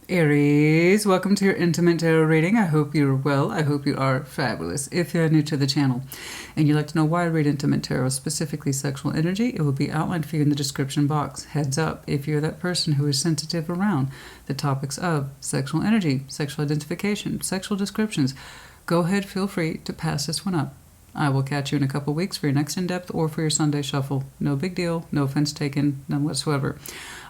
Aries, welcome to your intimate tarot reading. I hope you're well. I hope you are fabulous. If you're new to the channel and you'd like to know why I read intimate tarot, specifically sexual energy, it will be outlined for you in the description box. Heads up, if you're that person who is sensitive around the topics of sexual energy, sexual identification, sexual descriptions, go ahead, feel free to pass this one up. I will catch you in a couple weeks for your next in-depth or for your Sunday shuffle. No big deal, no offense taken, none whatsoever.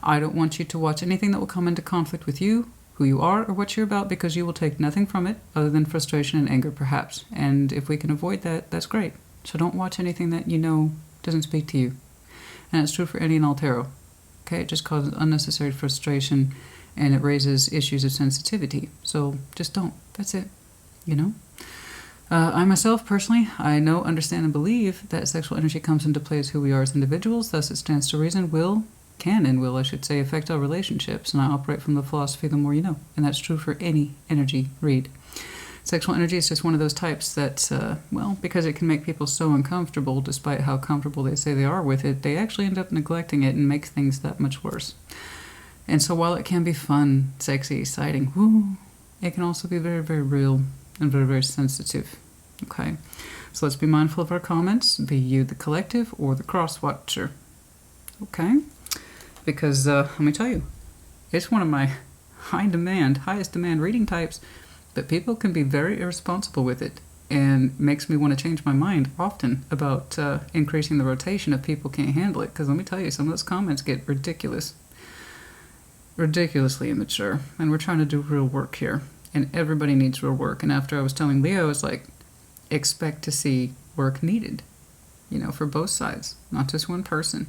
I don't want you to watch anything that will come into conflict with you, who you are, or what you're about, because you will take nothing from it other than frustration and anger, perhaps. And if we can avoid that, that's great. So don't watch anything that you know doesn't speak to you. And it's true for any and all tarot. Okay, it just causes unnecessary frustration and it raises issues of sensitivity. So just don't. That's it. You know? I myself, personally, I know, understand, and believe that sexual energy comes into play as who we are as individuals. Thus, it stands to reason can affect our relationships. And I operate from the philosophy, the more you know. And that's true for any energy read. Sexual energy is just one of those types that, because it can make people so uncomfortable, despite how comfortable they say they are with it, they actually end up neglecting it and make things that much worse. And so while it can be fun, sexy, exciting, it can also be very, very real and very, very sensitive. Okay, so let's be mindful of our comments, be you the collective or the cross-watcher. Okay, because let me tell you, it's one of my highest demand reading types, but people can be very irresponsible with it and makes me want to change my mind often about increasing the rotation if people can't handle it. Because let me tell you, some of those comments get ridiculously immature, and we're trying to do real work here. And everybody needs real work. And after I was telling Leo, it's like, expect to see work needed, for both sides, not just one person.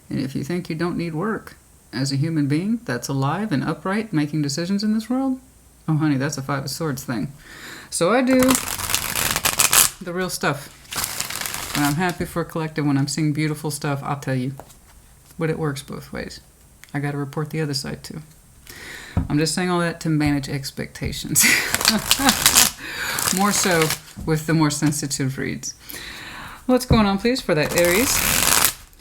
And if you think you don't need work as a human being that's alive and upright, making decisions in this world, oh honey, that's a Five of Swords thing. So I do the real stuff. And I'm happy for a collective. When I'm seeing beautiful stuff, I'll tell you. But it works both ways. I got to report the other side too. I'm just saying all that to manage expectations. More so with the more sensitive reads. What's going on, please, for that Aries?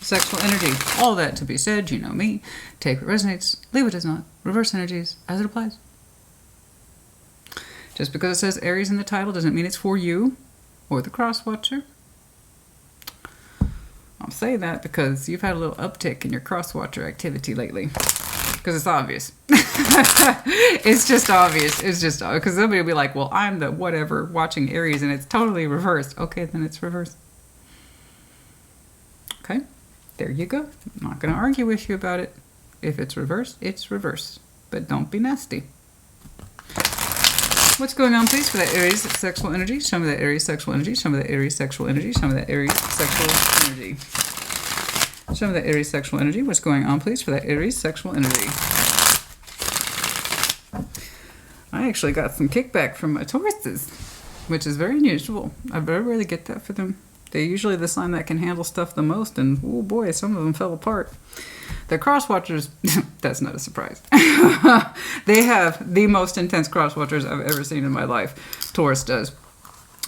Sexual energy. All that to be said, you know me. Take what resonates, leave what does not. Reverse energies as it applies. Just because it says Aries in the title doesn't mean it's for you or the cross-watcher. I'll say that because you've had a little uptick in your cross-watcher activity lately. Because it's obvious. It's just obvious. It's just because somebody will be like, well, I'm the whatever watching Aries and it's totally reversed. Okay, then it's reversed. Okay, there you go. I'm not going to argue with you about it. If it's reversed, it's reversed. But don't be nasty. What's going on, please, for that Aries sexual energy? Show me that Aries sexual energy. Show me that Aries sexual energy. Show me that Aries sexual energy. Show me that Aries sexual energy. What's going on, please, for that Aries sexual energy? I actually got some kickback from my Tauruses, which is very unusual. I very rarely get that for them. They're usually the sign that can handle stuff the most, and oh boy, some of them fell apart. The cross-watchers, that's not a surprise. They have the most intense cross-watchers I've ever seen in my life. Taurus does.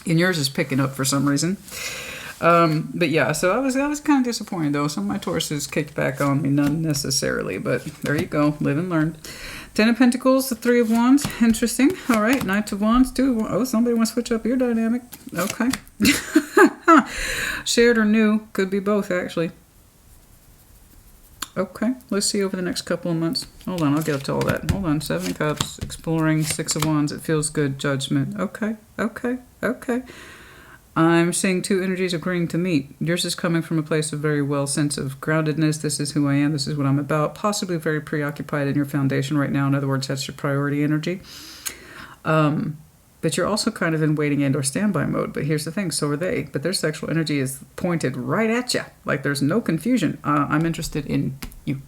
And yours is picking up for some reason. But yeah, so I was kind of disappointed though. Some of my Tauruses kicked back on me, not necessarily, but there you go, live and learn. 10 of Pentacles, the 3 of Wands, interesting. All right, Knight of Wands, 2 of Wands. Oh, somebody wants to switch up your dynamic. Okay. Shared or new, could be both actually. Okay, let's see over the next couple of months. Hold on, I'll get up to all that. Hold on, 7 of Cups, exploring, 6 of Wands, it feels good, Judgment. Okay. I'm seeing 2 energies agreeing to meet. Yours is coming from a place of very well sense of groundedness. This is who I am. This is what I'm about. Possibly very preoccupied in your foundation right now. In other words, that's your priority energy. But you're also kind of in waiting and or standby mode. But here's the thing, so are they. But their sexual energy is pointed right at you. Like there's no confusion. I'm interested in you.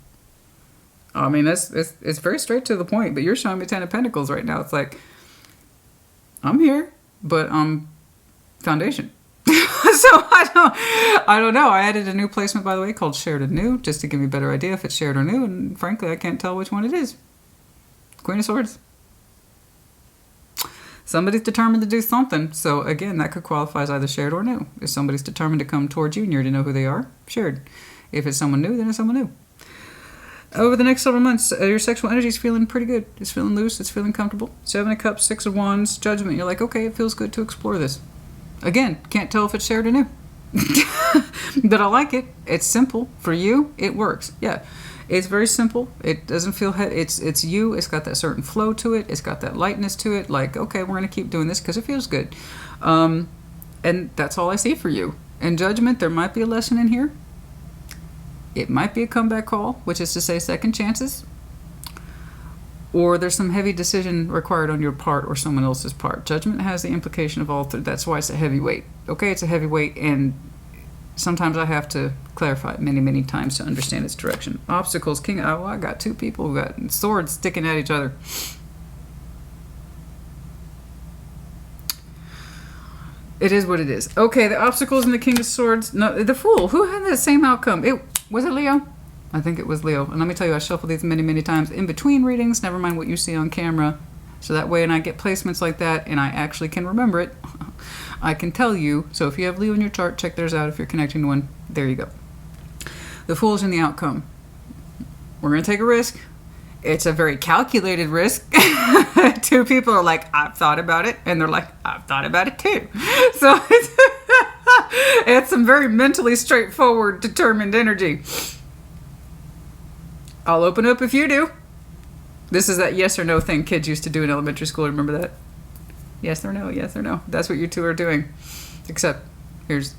I mean, it's very straight to the point. But you're showing me 10 of Pentacles right now. It's like, I'm here, but I'm foundation. So I don't know. I added a new placement, by the way, called shared and new, just to give me a better idea if it's shared or new. And frankly, I can't tell which one it is. Queen of Swords. Somebody's determined to do something. So again, that could qualify as either shared or new. If somebody's determined to come towards you and you already know who they are, shared. If it's someone new, then it's someone new. over the next several months, your sexual energy is feeling pretty good. It's feeling loose. It's feeling comfortable. 7 of Cups, 6 of Wands, Judgment. You're like, okay, it feels good to explore this. Again, can't tell if it's shared or new. But I like it. It's simple. For you, it works. Yeah. It's very simple. It doesn't feel it's you. It's got that certain flow to it. It's got that lightness to it. Like, okay, we're going to keep doing this because it feels good. And that's all I see for you. And Judgment, there might be a lesson in here. It might be a comeback call, which is to say second chances. Or there's some heavy decision required on your part or someone else's part. Judgment has the implication of all three. That's why it's a heavyweight. Okay, it's a heavyweight, and sometimes I have to clarify it many, many times to understand its direction. Obstacles, King. Oh, I got two people who got swords sticking at each other. It is what it is. Okay, the obstacles and the King of Swords. No, the Fool. Who had that same outcome? Was it Leo? I think it was Leo. And let me tell you, I shuffle these many, many times in between readings, never mind what you see on camera. So that way, when I get placements like that, and I actually can remember it, I can tell you. So if you have Leo in your chart, check theirs out. If you're connecting to one, there you go. The Fool's in the outcome. We're going to take a risk. It's a very calculated risk. Two people are like, I've thought about it. And they're like, I've thought about it too. So it's some very mentally straightforward, determined energy. I'll open up if you do. This is that yes or no thing kids used to do in elementary school. Remember that? Yes or no, yes or no. That's what you two are doing. Except here's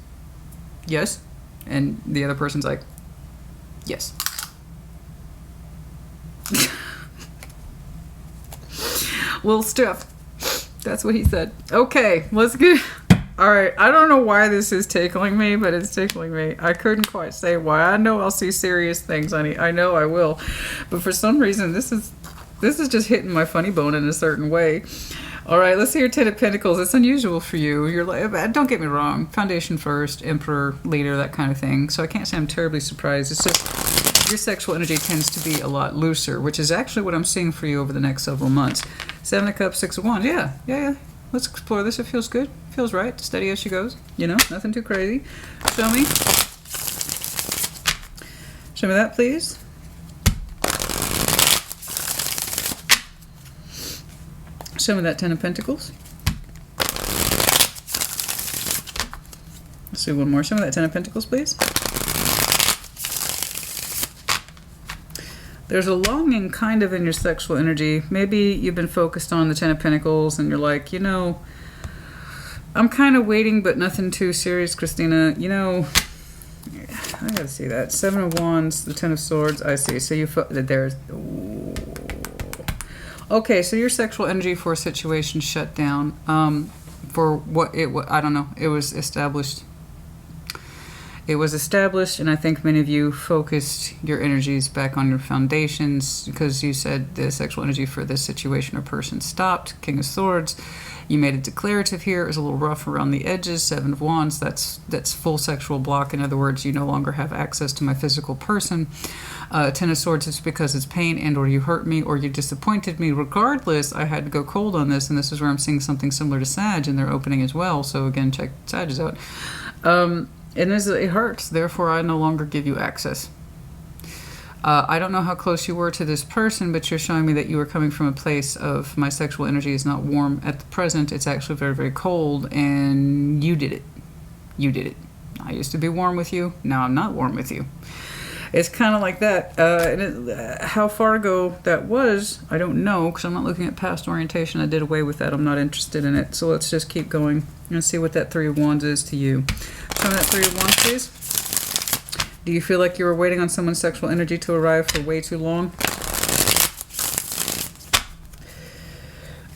yes. And the other person's like, yes. Little stuff. That's what he said. Okay, let's get... All right, I don't know why this is tickling me, but it's tickling me. I couldn't quite say why. I know I'll see serious things, honey. I know I will. But for some reason, this is just hitting my funny bone in a certain way. All right, let's see your 10 of Pentacles. It's unusual for you. You're like, don't get me wrong. Foundation first, Emperor, leader, that kind of thing. So I can't say I'm terribly surprised. It's just your sexual energy tends to be a lot looser, which is actually what I'm seeing for you over the next several months. 7 of Cups, 6 of Wands. Yeah. Let's explore this. It feels good. Feels right. Steady as she goes. You know, nothing too crazy. Show me. Show me that, please. Show me that 10 of Pentacles. Let's do one more. Show me that 10 of Pentacles, please. There's a longing kind of in your sexual energy. Maybe you've been focused on the 10 of Pentacles and you're like, you know, I'm kind of waiting, but nothing too serious, Christina. You know, I gotta see that. 7 of Wands, the 10 of Swords. I see. So there's... Ooh. Okay, so your sexual energy for a situation shut down. For what I don't know. It was established. It was established, and I think many of you focused your energies back on your foundations because you said the sexual energy for this situation or person stopped. King of Swords. You made it declarative here. It was a little rough around the edges. 7 of Wands. That's full sexual block. In other words, you no longer have access to my physical person. 10 of Swords is because it's pain and or you hurt me or you disappointed me. Regardless, I had to go cold on this, and this is where I'm seeing something similar to Sag in their opening as well. So again, check Sages out. And it hurts, therefore I no longer give you access. I don't know how close you were to this person, but you're showing me that you were coming from a place of my sexual energy is not warm at the present. It's actually very, very cold, and you did it. You did it. I used to be warm with you. Now I'm not warm with you. It's kind of like that. How far ago that was, I don't know, because I'm not looking at past orientation. I did away with that. I'm not interested in it. So let's just keep going and see what that 3 of Wands is to you. Show me that 3 of Wands, please. Do you feel like you were waiting on someone's sexual energy to arrive for way too long?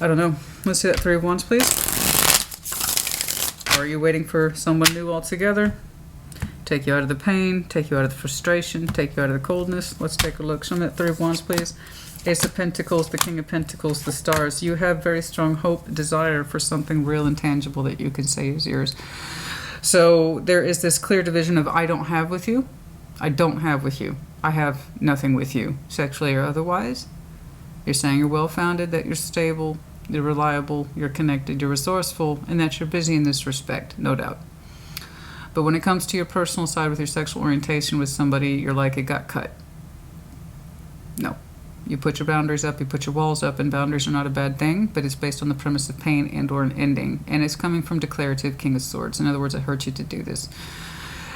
I don't know. Let's see that 3 of Wands, please. Or are you waiting for someone new altogether? Take you out of the pain, take you out of the frustration, take you out of the coldness. Let's take a look. Show me that 3 of Wands, please. Ace of Pentacles, the King of Pentacles, the Stars. You have very strong hope, desire for something real and tangible that you can say is yours. So there is this clear division of I don't have with you. I don't have with you. I have nothing with you, sexually or otherwise. You're saying you're well-founded, that you're stable, you're reliable, you're connected, you're resourceful, and that you're busy in this respect, no doubt. But when it comes to your personal side with your sexual orientation with somebody, you're like, it got cut. No. You put your boundaries up, you put your walls up, and boundaries are not a bad thing, but it's based on the premise of pain and or an ending. And it's coming from declarative King of Swords. In other words, it hurt you to do this.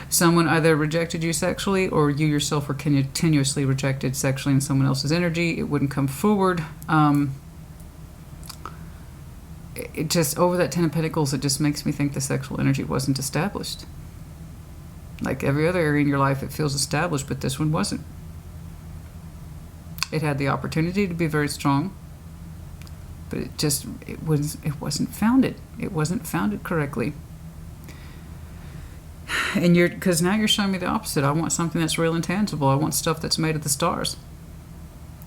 Someone either rejected you sexually, or you yourself were continuously rejected sexually in someone else's energy. It wouldn't come forward. It just, over that 10 of Pentacles, it just makes me think the sexual energy wasn't established. Like every other area in your life, it feels established, but this one wasn't. It had the opportunity to be very strong, but it wasn't founded. It wasn't founded correctly. And because now you're showing me the opposite. I want something that's real and tangible. I want stuff that's made of the stars.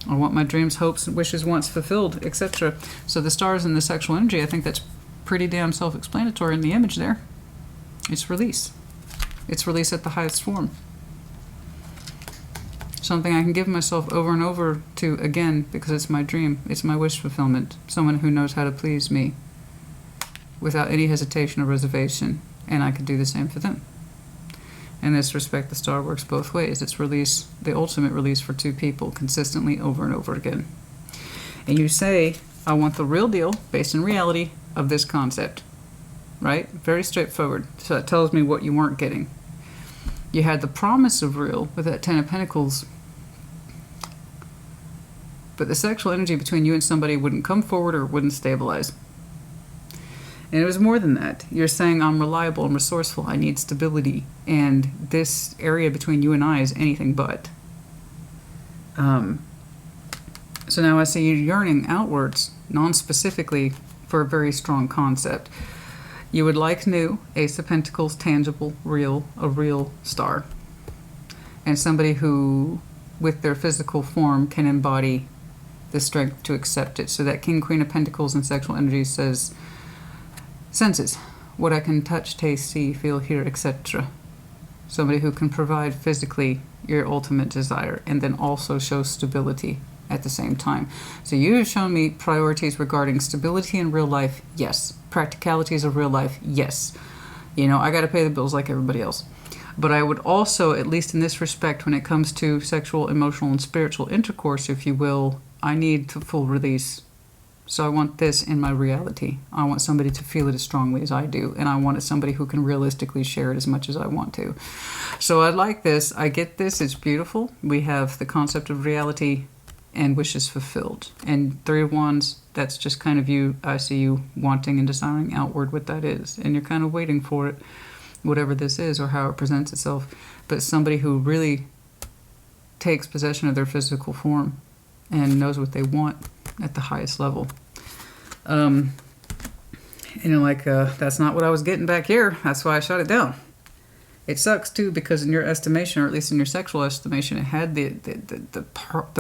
I want my dreams, hopes, and wishes once fulfilled, etc. So the stars and the sexual energy, I think that's pretty damn self-explanatory in the image there. It's release. It's release at the highest form. Something I can give myself over and over to again because it's my dream. It's my wish fulfillment. Someone who knows how to please me without any hesitation or reservation. And I could do the same for them. In this respect, the star works both ways. It's release, the ultimate release for two people consistently over and over again. And you say, I want the real deal based in reality of this concept. Right? Very straightforward. So that tells me what you weren't getting. You had the promise of real with that 10 of Pentacles. But the sexual energy between you and somebody wouldn't come forward or wouldn't stabilize. And it was more than that. You're saying, I'm reliable, I'm resourceful, I need stability. And this area between you and I is anything but. So now I see you yearning outwards, non-specifically, for a very strong concept. You would like new, Ace of Pentacles, tangible, real, a real star. And somebody who, with their physical form, can embody the strength to accept it. So that King, Queen of Pentacles and sexual energy says, senses, what I can touch, taste, see, feel, hear, etc. Somebody who can provide physically your ultimate desire and then also show stability at the same time. So you have shown me priorities regarding stability in real life, yes. Practicalities of real life, yes. You know, I got to pay the bills like everybody else. But I would also, at least in this respect, when it comes to sexual, emotional, and spiritual intercourse, if you will, I need the full release. So I want this in my reality. I want somebody to feel it as strongly as I do. And I want somebody who can realistically share it as much as I want to. So I like this. I get this. It's beautiful. We have the concept of reality and wishes fulfilled. And 3 of Wands, that's just kind of you. I see you wanting and desiring outward what that is. And you're kind of waiting for it, whatever this is or how it presents itself. But somebody who really takes possession of their physical form and knows what they want at the highest level. You know, like, that's not what I was getting back here. That's why I shut it down. It sucks, too, because in your estimation, or at least in your sexual estimation, it had the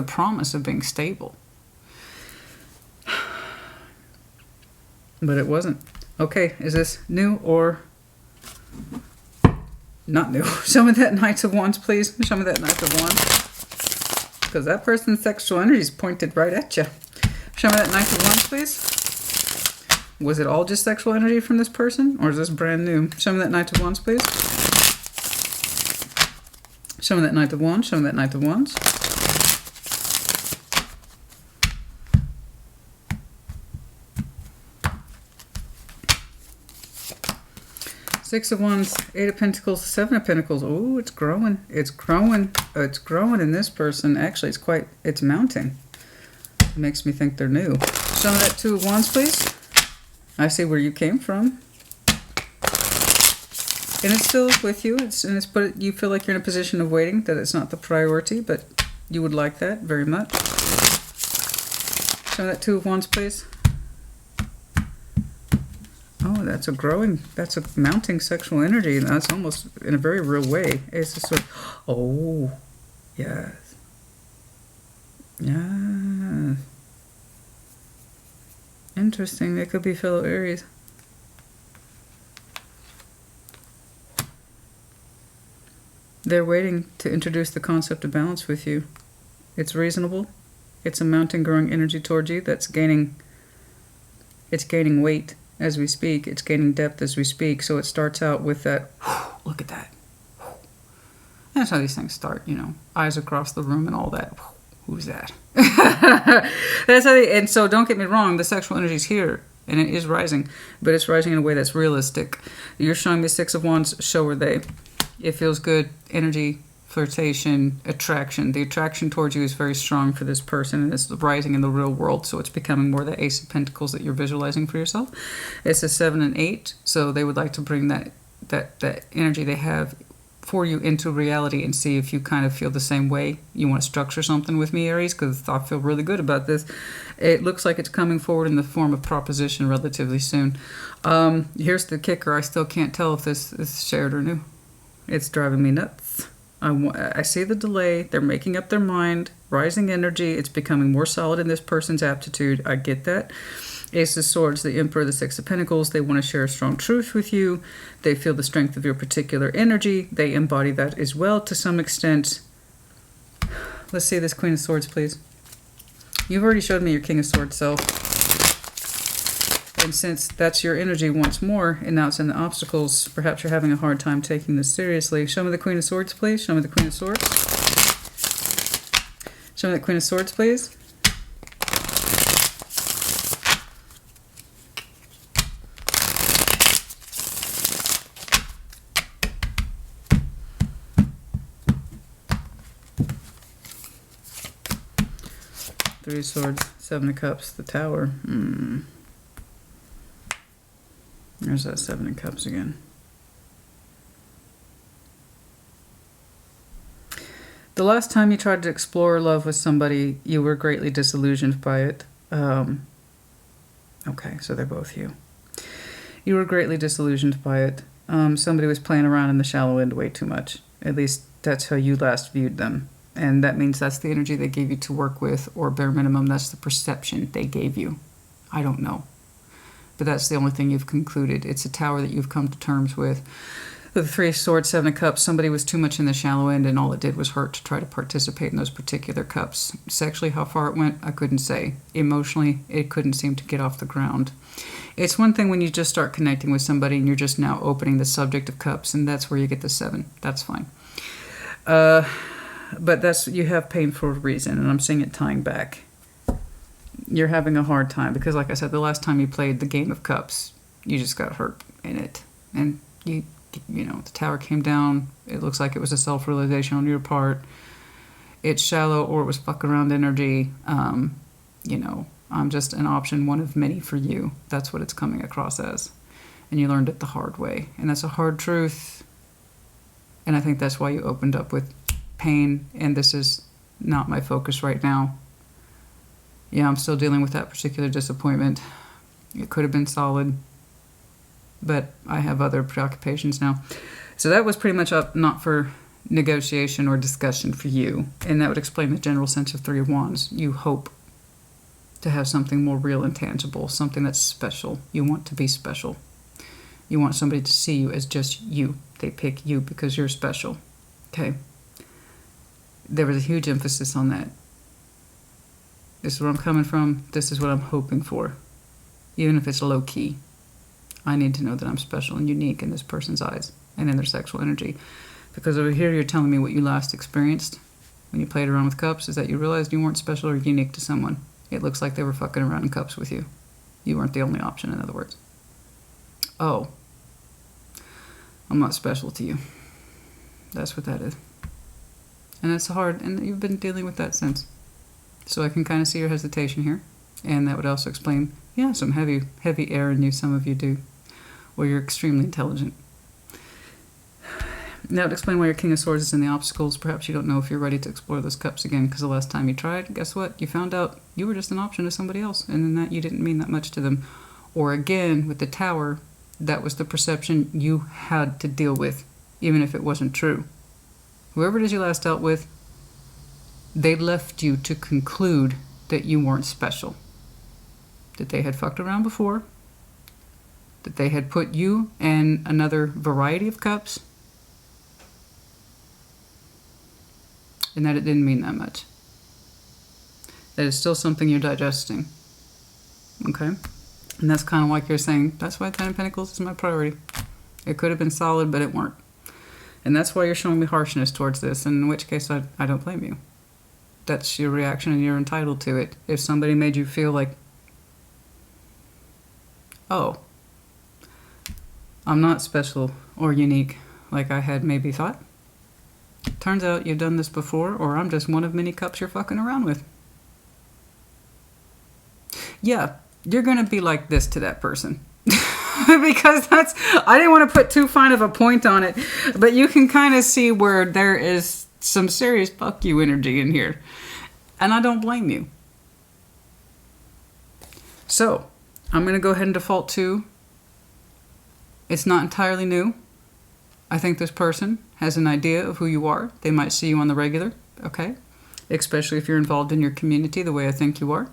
promise of being stable. But it wasn't. Okay, is this new or not new? Show me that Knight of Wands, please. Show me that Knight of Wands. Because that person's sexual energy is pointed right at you. Show me that Knight of Wands, please. Was it all just sexual energy from this person? Or is this brand new? Show me that Knight of Wands, please. Show me that Knight of Wands. Show me that Knight of Wands. Six of Wands, 8 of Pentacles, 7 of Pentacles. Oh, it's growing. It's growing. It's growing in this person. Actually, it's mounting. It makes me think they're new. Show me that 2 of Wands, please. I see where you came from. And it's still with you. But you feel like you're in a position of waiting, that it's not the priority, but you would like that very much. Show me that 2 of Wands, please. Oh, that's a mounting sexual energy. That's almost in a very real way. It's just sort of, oh, yes. Yeah. Interesting. They could be fellow Aries. They're waiting to introduce the concept of balance with you. It's reasonable. It's a mounting, growing energy towards you that's gaining weight as we speak. It's gaining depth as we speak. So it starts out with that, look at that. That's how these things start, you know. Eyes across the room and all that. who's that? That's how and so don't get me wrong, the sexual energy is here and it is rising, but it's rising in a way that's realistic. You're showing me Six of Wands, so are they. It feels good, energy, flirtation, attraction. The attraction towards you is very strong for this person, and it's rising in the real world, so it's becoming more the Ace of Pentacles that you're visualizing for yourself. It's a 7 and 8, so they would like to bring that energy they have for you into reality and see if you kind of feel the same way. You want to structure something with me, Aries, because I feel really good about this. It looks like it's coming forward in the form of proposition relatively soon. Here's the kicker. I still can't tell if this is shared or new. It's driving me nuts. I see the delay. They're making up their mind. Rising energy. It's becoming more solid in this person's aptitude. I get that. Ace of Swords, the Emperor, the Six of Pentacles. They want to share a strong truth with you. They feel the strength of your particular energy. They embody that as well to some extent. Let's see this Queen of Swords, please. You've already showed me your King of Swords self. And since that's your energy once more, and now it's in the obstacles, perhaps you're having a hard time taking this seriously. Show me the Queen of Swords, please. Show me the Queen of Swords. Show me the Queen of Swords, please. Three of Swords, Seven of Cups, the Tower. There's that Seven of Cups again. The last time you tried to explore love with somebody, you were greatly disillusioned by it. Okay, so they're both you. You were greatly disillusioned by it. Somebody was playing around in the shallow end way too much. At least that's how you last viewed them. And that means that's the energy they gave you to work with, or bare minimum, that's the perception they gave you. I don't know. But that's the only thing you've concluded. It's a Tower that you've come to terms with. The Three of Swords, Seven of Cups, somebody was too much in the shallow end, and all it did was hurt to try to participate in those particular cups. Sexually, how far it went, I couldn't say. Emotionally, it couldn't seem to get off the ground. It's one thing when you just start connecting with somebody and you're just now opening the subject of cups, and that's where you get the 7. That's fine. But you have pain for a reason, and I'm seeing it tying back. You're having a hard time because, like I said, the last time you played the Game of Cups, you just got hurt in it. And, you know, the Tower came down. It looks like it was a self-realization on your part. It's shallow, or it was fuck around energy. You know, I'm just an option, one of many for you. That's what it's coming across as. And you learned it the hard way. And that's a hard truth. And I think that's why you opened up with pain, and this is not my focus right now. Yeah, I'm still dealing with that particular disappointment. It could have been solid, but I have other preoccupations now. So that was pretty much up not for negotiation or discussion for you, and that would explain the general sense of Three of Wands. You hope to have something more real and tangible, something that's special. You want to be special. You want somebody to see you as just you. They pick you because you're special. Okay? There was a huge emphasis on that. This is where I'm coming from. This is what I'm hoping for. Even if it's low key. I need to know that I'm special and unique in this person's eyes and in their sexual energy. Because over here you're telling me what you last experienced when you played around with cups is that you realized you weren't special or unique to someone. It looks like they were fucking around in cups with you. You weren't the only option, in other words. Oh. I'm not special to you. That's what that is. And it's hard, and you've been dealing with that since. So I can kind of see your hesitation here. And that would also explain, yeah, some heavy air in you, some of you do. Or you're extremely intelligent. That would explain why your King of Swords is in the obstacles. Perhaps you don't know if you're ready to explore those cups again, because the last time you tried, guess what? You found out you were just an option to somebody else, and then that you didn't mean that much to them. Or again, with the Tower, that was the perception you had to deal with, even if it wasn't true. Whoever it is you last dealt with, they left you to conclude that you weren't special. That they had fucked around before. That they had put you in another variety of cups. And that it didn't mean that much. That it's still something you're digesting. Okay? And that's kind of like you're saying, that's why 10 of Pentacles is my priority. It could have been solid, but it weren't. And that's why you're showing me harshness towards this, in which case I don't blame you. that's your reaction and you're entitled to it. If somebody made you feel like, oh, I'm not special or unique like I had maybe thought. Turns out you've done this before, or I'm just one of many cups you're fucking around with. Yeah, you're going to be like this to that person. Because that's, I didn't want to put too fine of a point on it, but you can kind of see where there is some serious fuck you energy in here. And I don't blame you. So, I'm going to go ahead and default to, it's not entirely new. I think this person has an idea of who you are. They might see you on the regular, okay? Especially if you're involved in your community the way I think you are.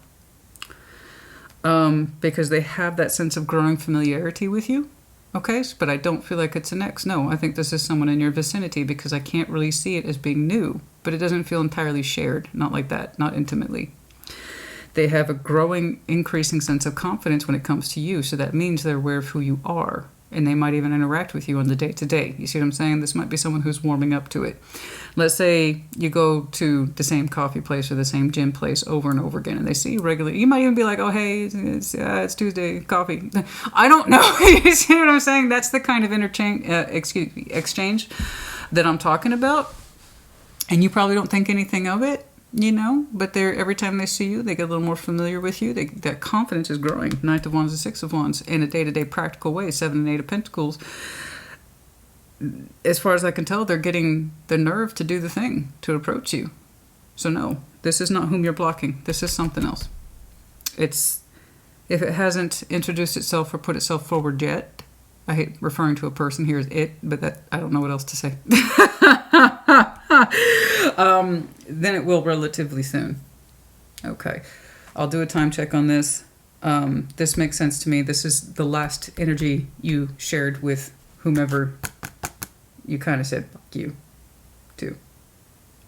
Because they have that sense of growing familiarity with you, okay? But I don't feel like it's an ex. No, I think this is someone in your vicinity because I can't really see it as being new, but it doesn't feel entirely shared. Not like that, not intimately. They have a growing, increasing sense of confidence when it comes to you, so that means they're aware of who you are. And they might even interact with you on the day-to-day. You see what I'm saying? This might be someone who's warming up to it. Let's say you go to the same coffee place or the same gym place over and over again, and they see you regularly. You might even be like, oh, hey, it's Tuesday, coffee. I don't know. You see what I'm saying? That's the kind of exchange that I'm talking about. And you probably don't think anything of it, you know, but they're, every time they see you, they get a little more familiar with you. That confidence is growing. Knight of Wands and Six of Wands in a day-to-day practical way. 7 and 8 of Pentacles. As far as I can tell, they're getting the nerve to do the thing, to approach you. So no, this is not whom you're blocking. This is something else. It's, if it hasn't introduced itself or put itself forward yet, I hate referring to a person here as it, but that, I don't know what else to say. Then it will relatively soon. Okay. I'll do a time check on this. This makes sense to me. This is the last energy you shared with whomever you kind of said, fuck you, to.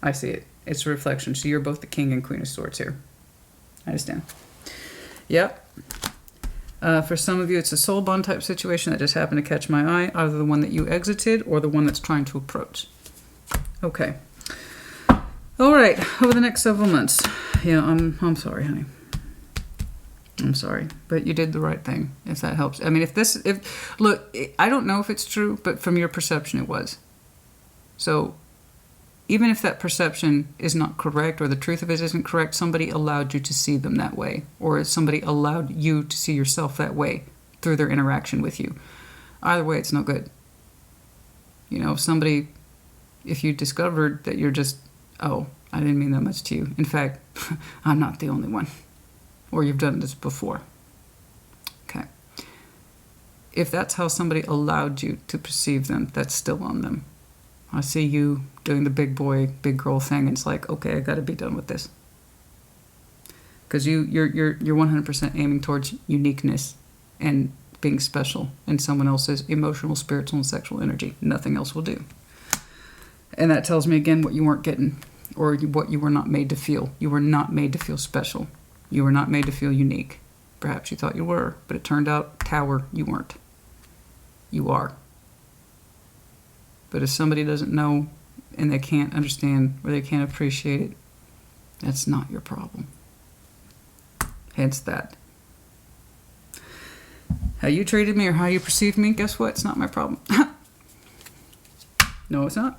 I see it. It's a reflection. So you're both the King and Queen of Swords here. I understand. Yep. For some of you, it's a soul bond type situation that just happened to catch my eye. Either the one that you exited or the one that's trying to approach. Okay. All right. Over the next several months. Yeah, I'm sorry, honey. I'm sorry, but you did the right thing, if that helps. I mean, look, I don't know if it's true, but from your perception, it was. So even if that perception is not correct or the truth of it isn't correct, somebody allowed you to see them that way, or somebody allowed you to see yourself that way through their interaction with you. Either way, it's no good. You know, if you discovered that you're just, oh, I didn't mean that much to you. In fact, I'm not the only one. Or you've done this before. Okay. If that's how somebody allowed you to perceive them, that's still on them. I see you doing the big boy, big girl thing, and it's like, okay, I got to be done with this. Because you're 100% aiming towards uniqueness and being special in someone else's emotional, spiritual, and sexual energy. Nothing else will do. And that tells me again what you weren't getting, or what you were not made to feel. You were not made to feel special. You were not made to feel unique. Perhaps you thought you were, but it turned out, Tower, you weren't. You are. But if somebody doesn't know and they can't understand or they can't appreciate it, that's not your problem. Hence that. How you treated me or how you perceived me, guess what? It's not my problem. No, it's not.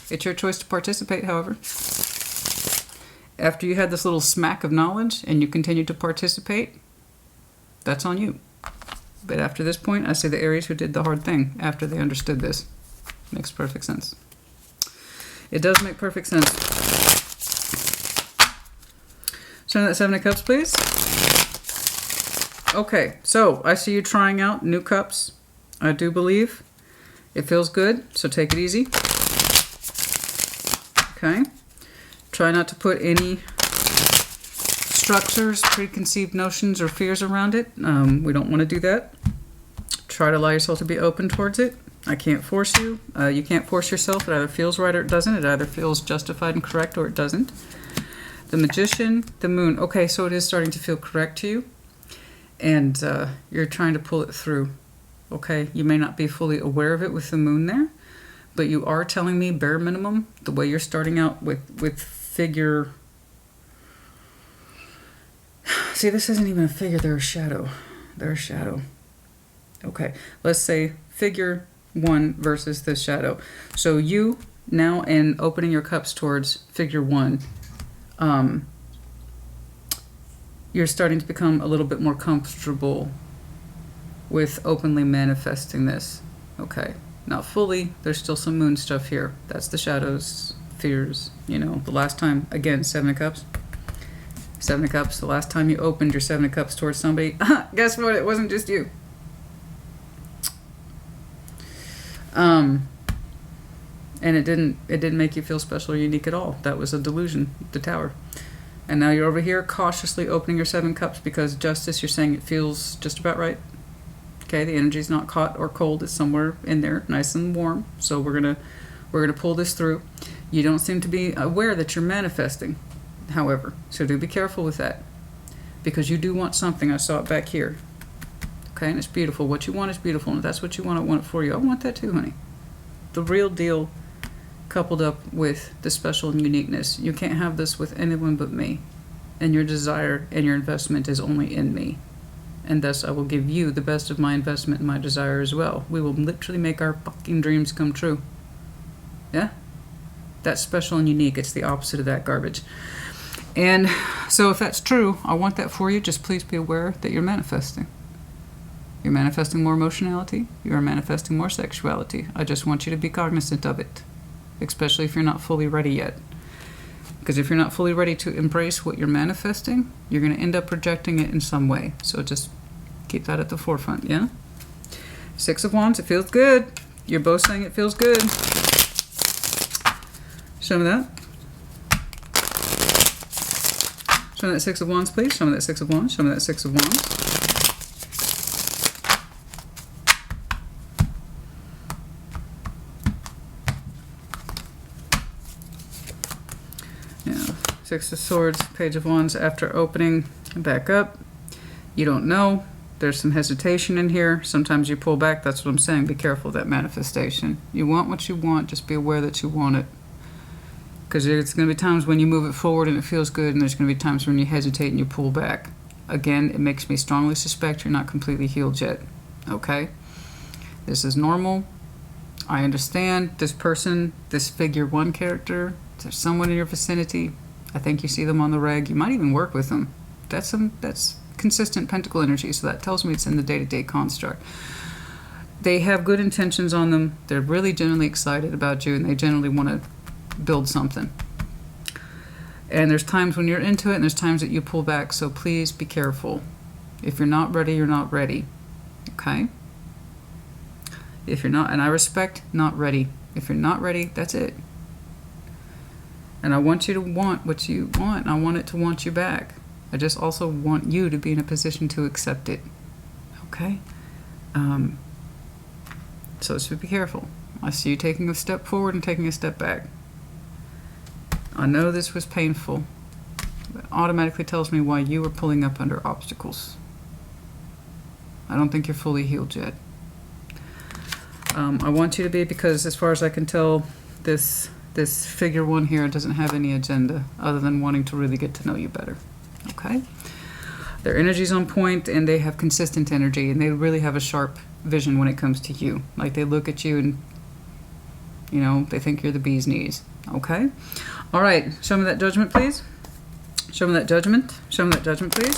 It's your choice to participate, however. After you had this little smack of knowledge and you continued to participate, that's on you. But after this point, I say the Aries who did the hard thing after they understood this. Makes perfect sense. It does make perfect sense. Show that 7 of Cups, please. Okay, so I see you trying out new cups. I do believe. It feels good, so take it easy. Okay. Try not to put any structures, preconceived notions, or fears around it. We don't want to do that. Try to allow yourself to be open towards it. I can't force you. You can't force yourself. It either feels right or it doesn't. It either feels justified and correct or it doesn't. The Magician, the Moon. Okay, so it is starting to feel correct to you. And you're trying to pull it through. Okay, you may not be fully aware of it with the Moon there. But you are telling me, bare minimum, the way you're starting out with figure See, this isn't even a figure. They're a shadow. They're a shadow. Okay, let's say figure 1 versus this shadow. So you now, in opening your cups towards figure 1, you're starting to become a little bit more comfortable with openly manifesting this. Okay, not fully. There's still some moon stuff here. That's the shadows, fears. You know, the last time, again, 7 of Cups. 7 of Cups. The last time you opened your 7 of Cups towards somebody, guess what? It wasn't just you. And it didn't make you feel special or unique at all. That was a delusion, the Tower. And now you're over here cautiously opening your 7 Cups because Justice, you're saying it feels just about right. Okay, the energy's not hot or cold. It's somewhere in there, nice and warm. So we're gonna pull this through. You don't seem to be aware that you're manifesting, however. So do be careful with that. Because you do want something. I saw it back here. Okay, and it's beautiful. What you want is beautiful. And if that's what you want, I want it for you. I want that too, honey. The real deal coupled up with the special and uniqueness. You can't have this with anyone but me. And your desire and your investment is only in me. And thus I will give you the best of my investment and my desire as well. We will literally make our fucking dreams come true. Yeah? That's special and unique. It's the opposite of that garbage. And so if that's true, I want that for you. Just please be aware that you're manifesting. You're manifesting more emotionality. You're manifesting more sexuality. I just want you to be cognizant of it. Especially if you're not fully ready yet. Because if you're not fully ready to embrace what you're manifesting, you're going to end up rejecting it in some way. So just keep that at the forefront, yeah? 6 of Wands, it feels good. You're both saying it feels good. Show me that. Show me that 6 of Wands, please. Show me that 6 of Wands. Show me that 6 of Wands. Yeah, 6 of Swords, Page of Wands. After opening, back up. You don't know. There's some hesitation in here. Sometimes you pull back. That's what I'm saying. Be careful of that manifestation. You want what you want. Just be aware that you want it. Because there's going to be times when you move it forward and it feels good, and there's going to be times when you hesitate and you pull back. Again, it makes me strongly suspect you're not completely healed yet. Okay? This is normal. I understand this person, this figure 1 character, there's someone in your vicinity. I think you see them on the reg. You might even work with them. That's consistent pentacle energy, so that tells me it's in the day-to-day construct. They have good intentions on them. They're really genuinely excited about you, and they generally want to build something. And there's times when you're into it, and there's times that you pull back, so please be careful. If you're not ready, you're not ready. Okay? If you're not, and I respect not ready. If you're not ready, that's it. And I want you to want what you want. I want it to want you back. I just also want you to be in a position to accept it. Okay? So just be careful. I see you taking a step forward and taking a step back. I know this was painful, but it automatically tells me why you were pulling up under obstacles. I don't think you're fully healed yet. I want you to be, because as far as I can tell, this figure 1 here doesn't have any agenda other than wanting to really get to know you better. Okay? Their energy's on point, and they have consistent energy, and they really have a sharp vision when it comes to you. Like, they look at you and, you know, they think you're the bee's knees. Okay? All right. Show me that Judgment, please. Show me that Judgment. Show me that Judgment, please.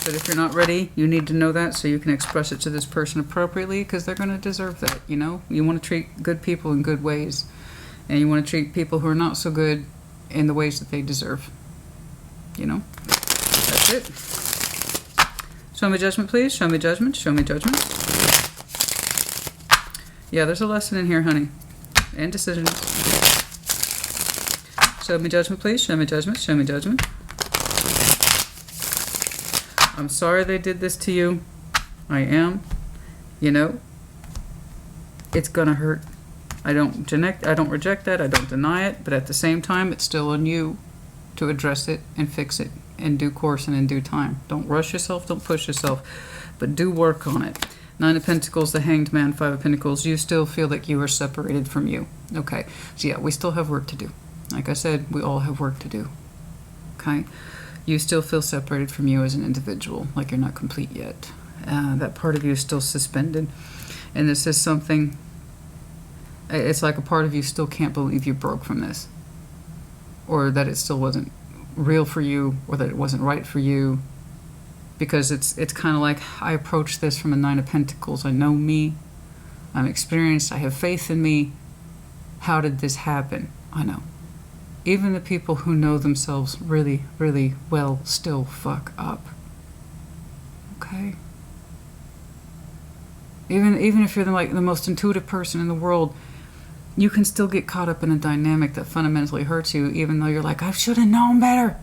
But if you're not ready, you need to know that so you can express it to this person appropriately, because they're going to deserve that, you know? You want to treat good people in good ways, and you want to treat people who are not so good in the ways that they deserve. You know? That's it. Show me Judgment, please. Show me Judgment. Show me Judgment. Yeah, there's a lesson in here, honey. And decisions. Show me Judgment, please. Show me Judgment. Show me Judgment. I'm sorry they did this to you. I am. You know, it's gonna hurt. I don't reject that. I don't deny it. But at the same time, it's still on you to address it and fix it in due course and in due time. Don't rush yourself. Don't push yourself. But do work on it. 9 of Pentacles, the Hanged Man, 5 of Pentacles. You still feel like you are separated from you. Okay. So yeah, we still have work to do. Like I said, we all have work to do. Okay. You still feel separated from you as an individual, like you're not complete yet. That part of you is still suspended. And this is something, it's like a part of you still can't believe you broke from this. Or that it still wasn't real for you, or that it wasn't right for you. Because it's kind of like, I approach this from a Nine of Pentacles. I know me. I'm experienced. I have faith in me. How did this happen? I know. Even the people who know themselves really, really well still fuck up. Okay? Even if you're the most intuitive person in the world, you can still get caught up in a dynamic that fundamentally hurts you, even though you're like, I should have known better.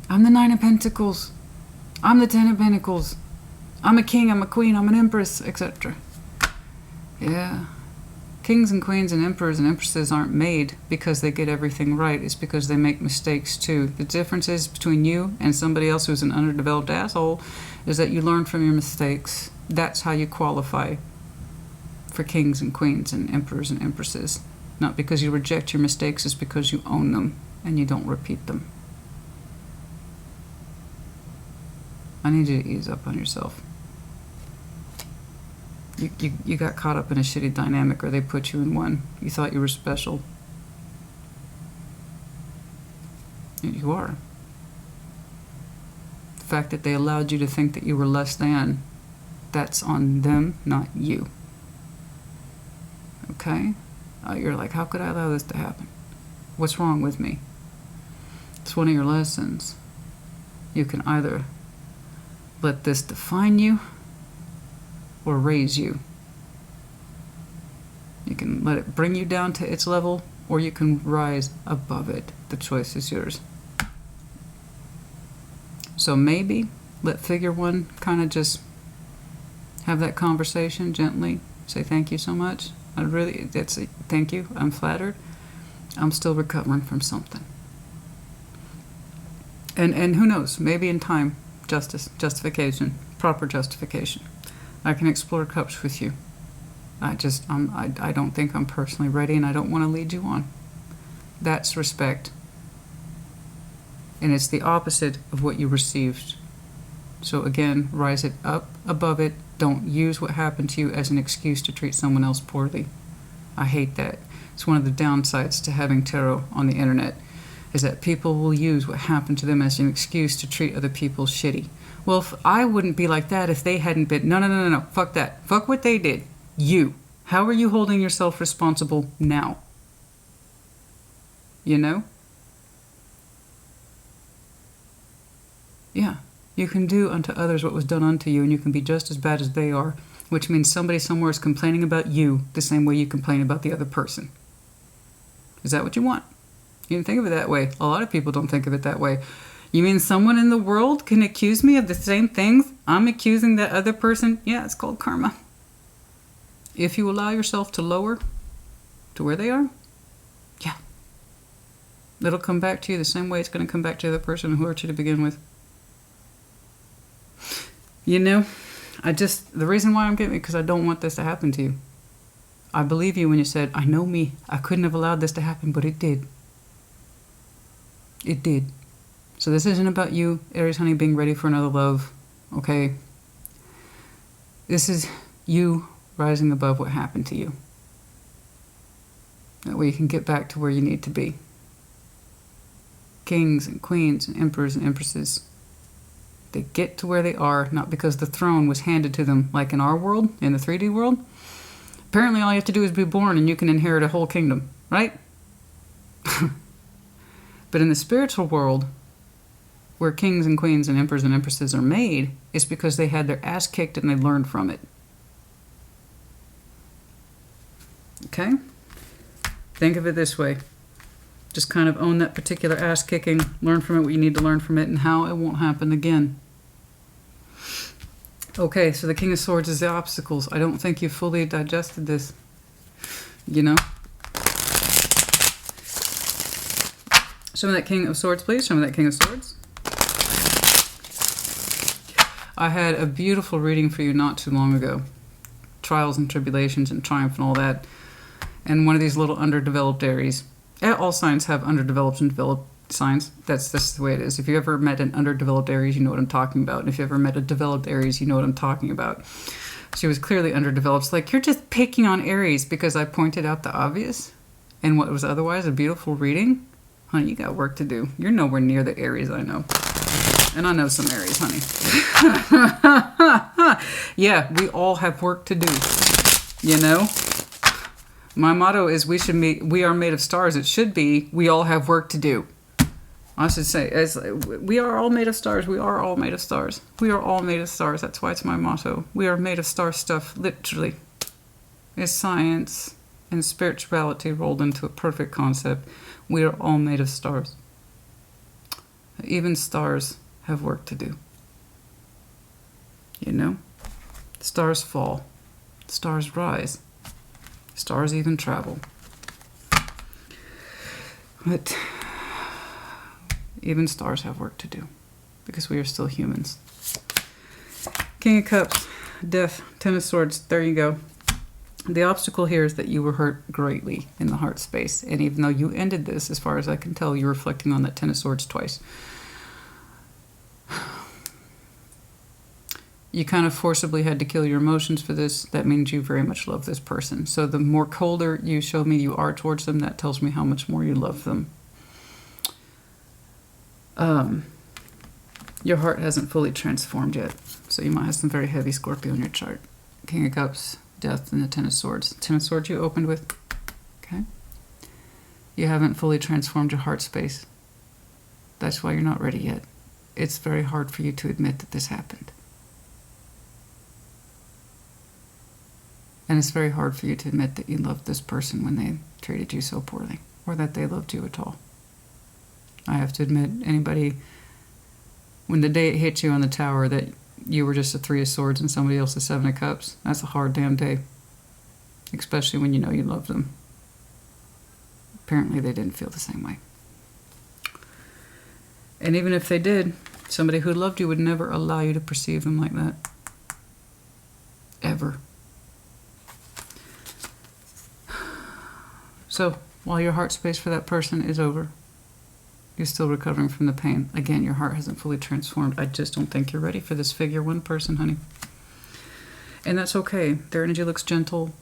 I'm the Nine of Pentacles. I'm the Ten of Pentacles. I'm a king, I'm a queen, I'm an empress, etc. Yeah. Kings and queens and emperors and empresses aren't made because they get everything right. It's because they make mistakes too. The difference is between you and somebody else who's an underdeveloped asshole is that you learn from your mistakes. That's how you qualify for kings and queens and emperors and empresses. Not because you reject your mistakes, it's because you own them and you don't repeat them. I need you to ease up on yourself. You got caught up in a shitty dynamic, or they put you in one. You thought you were special. And you are. The fact that they allowed you to think that you were less than, that's on them, not you. Okay? You're like, how could I allow this to happen? What's wrong with me? It's one of your lessons. You can either let this define you or raise you. You can let it bring you down to its level, or you can rise above it. The choice is yours. So maybe let figure one kind of just have that conversation gently. Say thank you so much. Thank you. I'm flattered. I'm still recovering from something. And who knows? Maybe in time, justification, proper justification. I can explore cups with you. I don't think I'm personally ready, and I don't want to lead you on. That's respect. And it's the opposite of what you received. So again, rise it up above it. Don't use what happened to you as an excuse to treat someone else poorly. I hate that. It's one of the downsides to having tarot on the internet, is that people will use what happened to them as an excuse to treat other people shitty. Well, if I wouldn't be like that if they hadn't been... No. Fuck that. Fuck what they did. You. How are you holding yourself responsible now? You know? Yeah. You can do unto others what was done unto you, and you can be just as bad as they are, which means somebody somewhere is complaining about you the same way you complain about the other person. Is that what you want? You didn't think of it that way. A lot of people don't think of it that way. You mean someone in the world can accuse me of the same things I'm accusing that other person? Yeah, it's called karma. If you allow yourself to lower to where they are, yeah, it'll come back to you the same way it's going to come back to the other person who hurt you to begin with. You know, the reason why I'm getting it, because I don't want this to happen to you. I believe you when you said, I know me. I couldn't have allowed this to happen, but it did. It did. So this isn't about you, Aries honey, being ready for another love, okay? This is you rising above what happened to you. That way you can get back to where you need to be. Kings and queens and emperors and empresses, they get to where they are, not because the throne was handed to them, like in our world, in the 3D world. Apparently all you have to do is be born and you can inherit a whole kingdom, right? But in the spiritual world, where kings and queens and emperors and empresses are made, it's because they had their ass kicked and they learned from it. Okay? Think of it this way. Just kind of own that particular ass kicking, learn from it what you need to learn from it, and how it won't happen again. Okay, so the King of Swords is the obstacles. I don't think you've fully digested this. You know? Show me that King of Swords, please. Show me that King of Swords. I had a beautiful reading for you not too long ago. Trials and tribulations and triumph and all that. And one of these little underdeveloped Aries. All signs have underdeveloped and developed signs. That's the way it is. If you ever met an underdeveloped Aries, you know what I'm talking about. And if you ever met a developed Aries, you know what I'm talking about. She was clearly underdeveloped. It's like, you're just picking on Aries because I pointed out the obvious and what was otherwise a beautiful reading. Honey, you got work to do. You're nowhere near the Aries I know. And I know some Aries, honey. Yeah, we all have work to do. You know? My motto is we are made of stars. It should be, we all have work to do. I should say, we are all made of stars. We are all made of stars. We are all made of stars. That's why it's my motto. We are made of star stuff, literally. It's science and spirituality rolled into a perfect concept. We are all made of stars. Even stars have work to do. You know? Stars fall. Stars rise. Stars even travel. But even stars have work to do because we are still humans. King of Cups, Death, Ten of Swords. There you go. The obstacle here is that you were hurt greatly in the heart space. And even though you ended this, as far as I can tell, you're reflecting on that Ten of Swords twice. You kind of forcibly had to kill your emotions for this. That means you very much love this person. So the more colder you show me you are towards them, that tells me how much more you love them. Your heart hasn't fully transformed yet. So you might have some very heavy Scorpio in your chart. King of Cups, Death, and the Ten of Swords. Ten of Swords you opened with. Okay. You haven't fully transformed your heart space. That's why you're not ready yet. It's very hard for you to admit that this happened. And it's very hard for you to admit that you loved this person when they treated you so poorly, or that they loved you at all. I have to admit, anybody, when the day it hit you on the tower that you were just a Three of Swords and somebody else a Seven of Cups, that's a hard damn day. Especially when you know you love them. Apparently they didn't feel the same way. And even if they did, somebody who loved you would never allow you to perceive them like that. Ever. So, while your heart space for that person is over, you're still recovering from the pain. Again, your heart hasn't fully transformed. I just don't think you're ready for this figure one person, honey. And that's okay. Their energy looks gentle.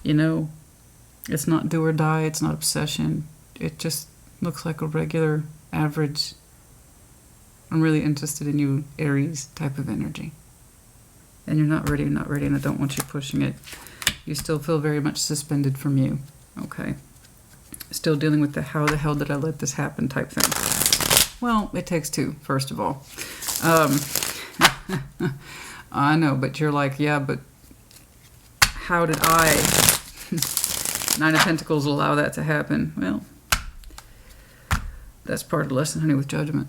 You know, it's not do or die. It's not obsession. It just looks like a regular, average, I'm really interested in you, Aries type of energy. And you're not ready, and I don't want you pushing it. You still feel very much suspended from you. Okay. Still dealing with the how the hell did I let this happen type thing. Well, it takes two, first of all. I know, but you're like, yeah, but how did I, Nine of Pentacles, allow that to happen? Well, that's part of the lesson, honey, with judgment.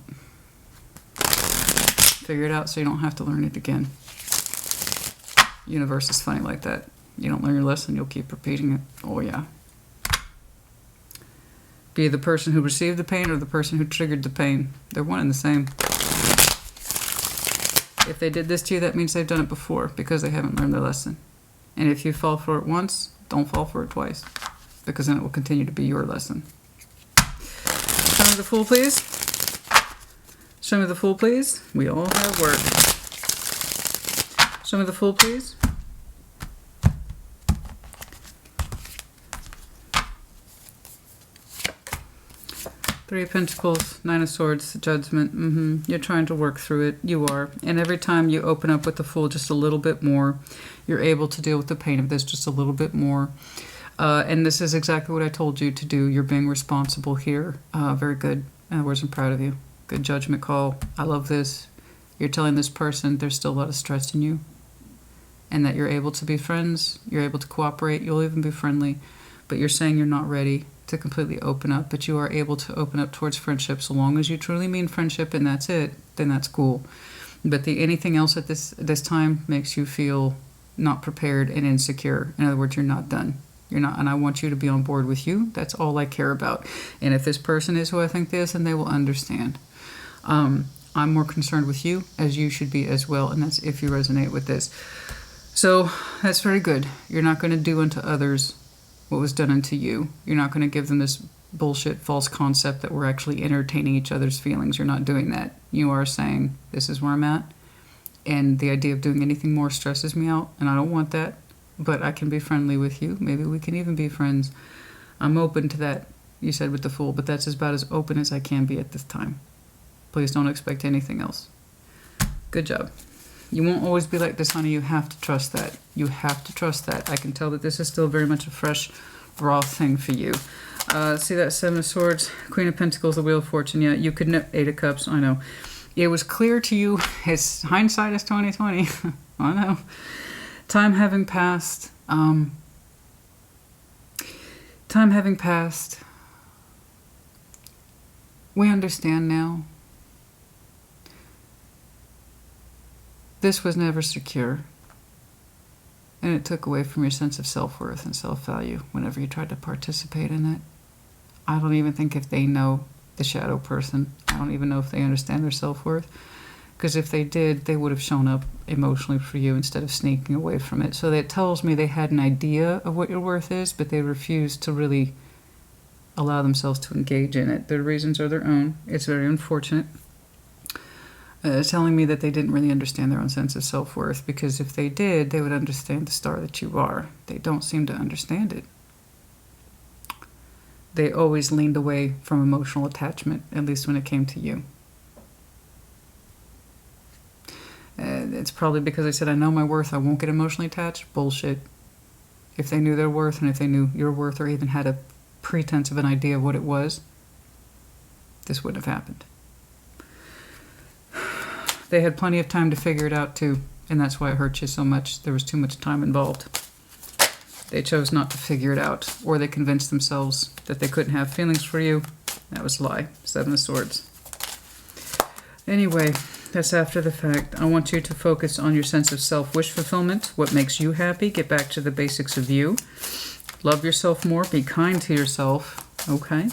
Figure it out so you don't have to learn it again. Universe is funny like that. You don't learn your lesson, you'll keep repeating it. Oh, yeah. Be the person who received the pain or the person who triggered the pain. They're one and the same. If they did this to you, that means they've done it before because they haven't learned their lesson. And if you fall for it once, don't fall for it twice, because then it will continue to be your lesson. Show me the Fool, please. Show me the Fool, please. We all have work. Show me the Fool, please. Three of Pentacles, Nine of Swords, Judgment. You're trying to work through it. You are. And every time you open up with the Fool just a little bit more, you're able to deal with the pain of this just a little bit more. And this is exactly what I told you to do. You're being responsible here. Very good. In other words, I'm proud of you. Good judgment call. I love this. You're telling this person there's still a lot of stress in you. And that you're able to be friends. You're able to cooperate. You'll even be friendly. But you're saying you're not ready to completely open up, but you are able to open up towards friendship so long as you truly mean friendship and that's it, then that's cool. But anything else at this time makes you feel not prepared and insecure. In other words, you're not done. You're not, and I want you to be on board with you. That's all I care about. And if this person is who I think they is, then they will understand. I'm more concerned with you, as you should be as well, and that's if you resonate with this. So that's very good. You're not going to do unto others what was done unto you. You're not going to give them this bullshit false concept that we're actually entertaining each other's feelings. You're not doing that. You are saying, this is where I'm at, and the idea of doing anything more stresses me out, and I don't want that, but I can be friendly with you. Maybe we can even be friends. I'm open to that, you said with the Fool, but that's about as open as I can be at this time. Please don't expect anything else. Good job. You won't always be like this, honey. You have to trust that. You have to trust that. I can tell that this is still very much a fresh, raw thing for you. See that Seven of Swords, Queen of Pentacles, the Wheel of Fortune. Yeah, you could Eight of Cups. I know. It was clear to you. It's hindsight is 2020. I know. Time having passed. Time having passed. We understand now. This was never secure. And it took away from your sense of self-worth and self-value whenever you tried to participate in it. I don't even think if they know the shadow person, I don't even know if they understand their self-worth. Because if they did, they would have shown up emotionally for you instead of sneaking away from it. So that tells me they had an idea of what your worth is, but they refused to really allow themselves to engage in it. Their reasons are their own. It's very unfortunate. Telling me that they didn't really understand their own sense of self-worth, because if they did, they would understand the star that you are. They don't seem to understand it. They always leaned away from emotional attachment, at least when it came to you. It's probably because I said, I know my worth, I won't get emotionally attached. Bullshit. If they knew their worth, and if they knew your worth, or even had a pretense of an idea of what it was, this wouldn't have happened. They had plenty of time to figure it out too, and that's why it hurt you so much. There was too much time involved. They chose not to figure it out, or they convinced themselves that they couldn't have feelings for you. That was a lie. Seven of Swords. Anyway, that's after the fact. I want you to focus on your sense of self-wish fulfillment, what makes you happy. Get back to the basics of you. Love yourself more. Be kind to yourself. Okay?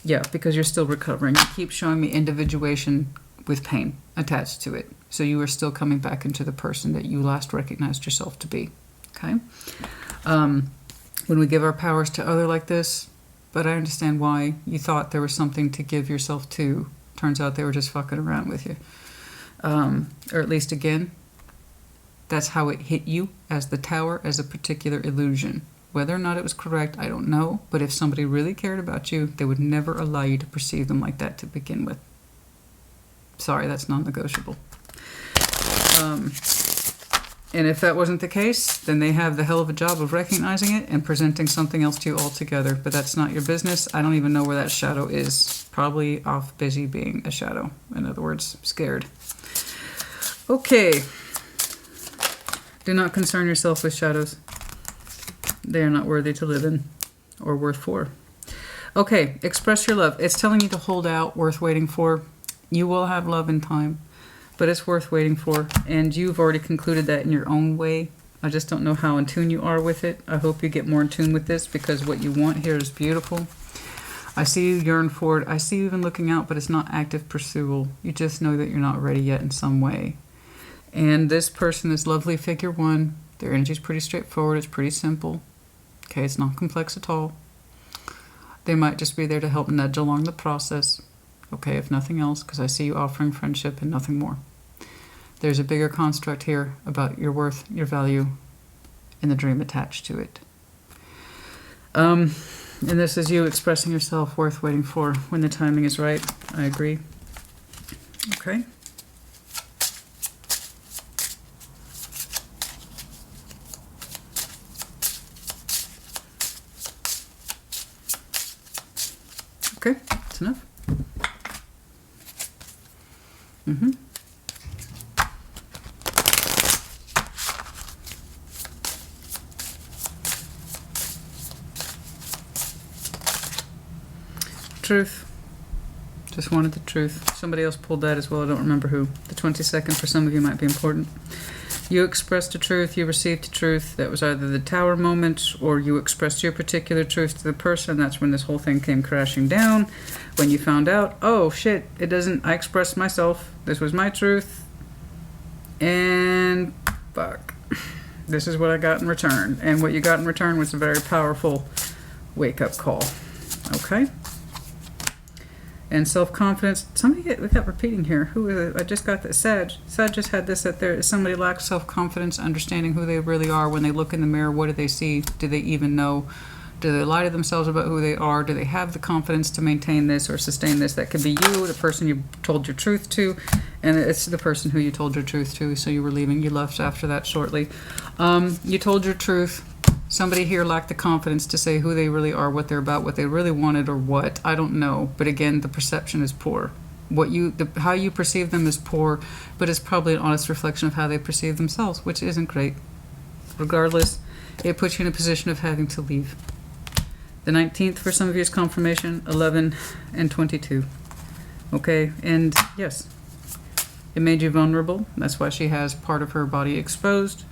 Yeah, because you're still recovering. You keep showing me individuation with pain attached to it. So you are still coming back into the person that you last recognized yourself to be. Okay? When we give our powers to other like this, but I understand why you thought there was something to give yourself to. Turns out they were just fucking around with you. Or at least, again, that's how it hit you as the Tower, as a particular illusion. Whether or not it was correct, I don't know. But if somebody really cared about you, they would never allow you to perceive them like that to begin with. Sorry, that's non-negotiable. And if that wasn't the case, then they have the hell of a job of recognizing it and presenting something else to you altogether. But that's not your business. I don't even know where that shadow is. Probably off busy being a shadow. In other words, scared. Okay. Do not concern yourself with shadows. They are not worthy to live in or worth for. Okay, express your love. It's telling you to hold out, worth waiting for. You will have love in time, but it's worth waiting for. And you've already concluded that in your own way. I just don't know how in tune you are with it. I hope you get more in tune with this, because what you want here is beautiful. I see you yearn for it. I see you even looking out, but it's not active pursuit. You just know that you're not ready yet in some way. And this person, this lovely figure one, their energy is pretty straightforward. It's pretty simple. Okay, it's not complex at all. They might just be there to help nudge along the process. Okay, if nothing else, because I see you offering friendship and nothing more. There's a bigger construct here about your worth, your value, and the dream attached to it. And this is you expressing yourself, worth waiting for when the timing is right. I agree. Okay. Okay, that's enough. Mm-hmm. Truth. Just wanted the truth. Somebody else pulled that as well. I don't remember who. The 22nd for some of you might be important. You expressed the truth. You received the truth. That was either the Tower moment, or you expressed your particular truth to the person. That's when this whole thing came crashing down. When you found out, oh shit, it doesn't, I expressed myself. This was my truth. And fuck. This is what I got in return. And what you got in return was a very powerful wake-up call. Okay. And self-confidence. Somebody we got repeating here. Who is it? I just got that. Sag just had this that there. Somebody lacks self-confidence, understanding who they really are. When they look in the mirror, what do they see? Do they even know? Do they lie to themselves about who they are? Do they have the confidence to maintain this or sustain this? That could be you, the person you told your truth to, and it's the person who you told your truth to. So you were leaving. You left after that shortly. You told your truth. Somebody here lacked the confidence to say who they really are, what they're about, what they really wanted, or what. I don't know. But again, the perception is poor. How you perceive them is poor, but it's probably an honest reflection of how they perceive themselves, which isn't great. Regardless, it puts you in a position of having to leave. The 19th for some of you is confirmation, 11 and 22. Okay, and yes, it made you vulnerable. That's why she has part of her body exposed.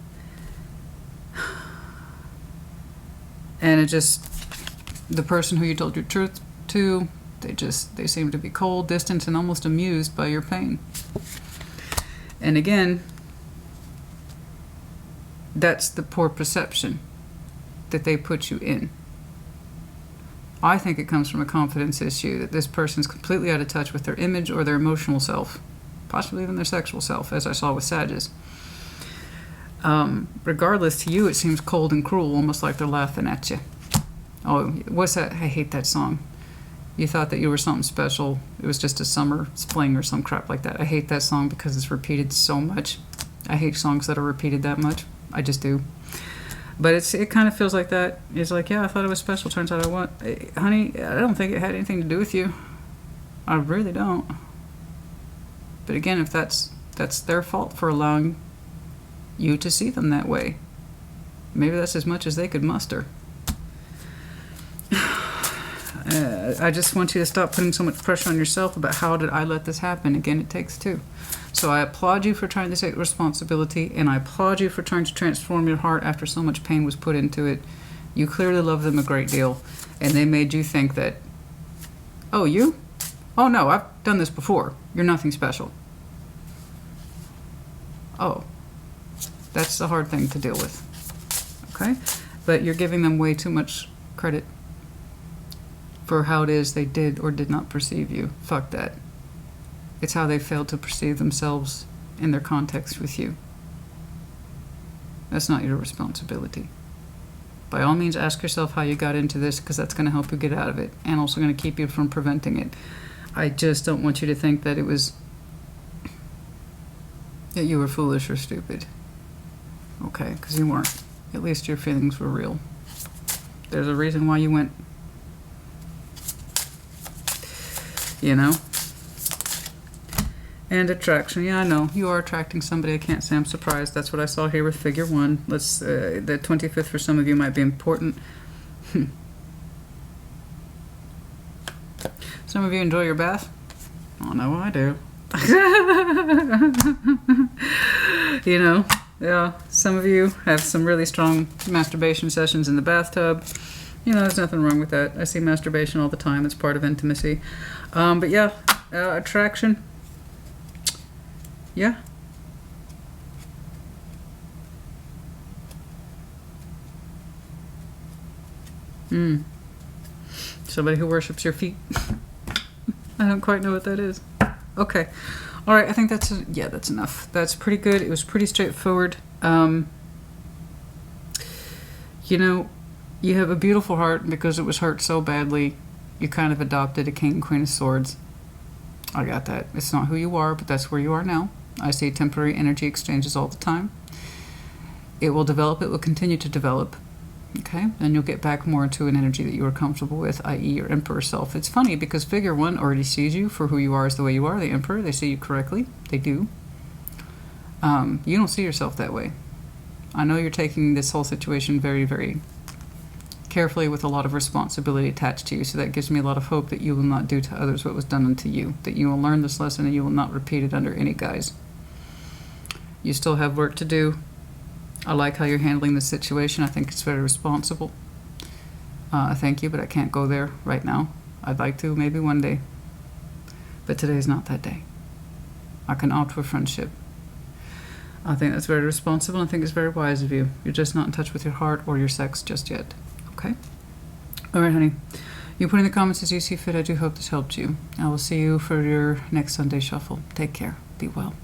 And it just, the person who you told your truth to, they seem to be cold, distant, and almost amused by your pain. And again, that's the poor perception that they put you in. I think it comes from a confidence issue, that this person's completely out of touch with their image or their emotional self, possibly even their sexual self, as I saw with Sages. Regardless, to you it seems cold and cruel, almost like they're laughing at you. Oh, what's that? I hate that song. You thought that you were something special. It was just a summer fling or some crap like that. I hate that song because it's repeated so much. I hate songs that are repeated that much. I just do. But it kind of feels like that. It's like, yeah, I thought it was special. Turns out honey, I don't think it had anything to do with you. I really don't. But again, if that's their fault for allowing you to see them that way. Maybe that's as much as they could muster. I just want you to stop putting so much pressure on yourself about how did I let this happen. Again, it takes two. So I applaud you for trying to take responsibility, and I applaud you for trying to transform your heart after so much pain was put into it. You clearly love them a great deal, and they made you think that, oh, you? Oh, no, I've done this before. You're nothing special. Oh. That's the hard thing to deal with, okay? But you're giving them way too much credit for how it is they did or did not perceive you. Fuck that. It's how they failed to perceive themselves in their context with you. That's not your responsibility. By all means, ask yourself how you got into this, because that's going to help you get out of it, and also going to keep you from preventing it. I just don't want you to think that that you were foolish or stupid. Okay, because you weren't. At least your feelings were real. There's a reason why you went. You know? And attraction. Yeah, I know. You are attracting somebody. I can't say I'm surprised. That's what I saw here with figure 1. The 25th for some of you might be important. Some of you enjoy your bath. Oh, no, I do. You know? Yeah, some of you have some really strong masturbation sessions in the bathtub. You know, there's nothing wrong with that. I see masturbation all the time. It's part of intimacy. But yeah, attraction. Yeah. Somebody who worships your feet. I don't quite know what that is. Okay. All right, I think that's enough. That's pretty good. It was pretty straightforward. You know, you have a beautiful heart because it was hurt so badly. You kind of adopted a king and queen of swords. I got that. It's not who you are, but that's where you are now. I see temporary energy exchanges all the time. It will develop. It will continue to develop. Okay, and you'll get back more into an energy that you are comfortable with, i.e. your emperor self. It's funny because figure 1 already sees you for who you are as the way you are, the emperor. They see you correctly. They do. You don't see yourself that way. I know you're taking this whole situation very, very carefully with a lot of responsibility attached to you, so that gives me a lot of hope that you will not do to others what was done unto you, that you will learn this lesson and you will not repeat it under any guise. You still have work to do. I like how you're handling the situation. I think it's very responsible. Thank you, but I can't go there right now. I'd like to, maybe one day. But today is not that day. I can opt for friendship. I think that's very responsible. I think it's very wise of you. You're just not in touch with your heart or your sex just yet. Okay? All right, honey. You put in the comments as you see fit. I do hope this helped you. I will see you for your next Sunday shuffle. Take care. Be well.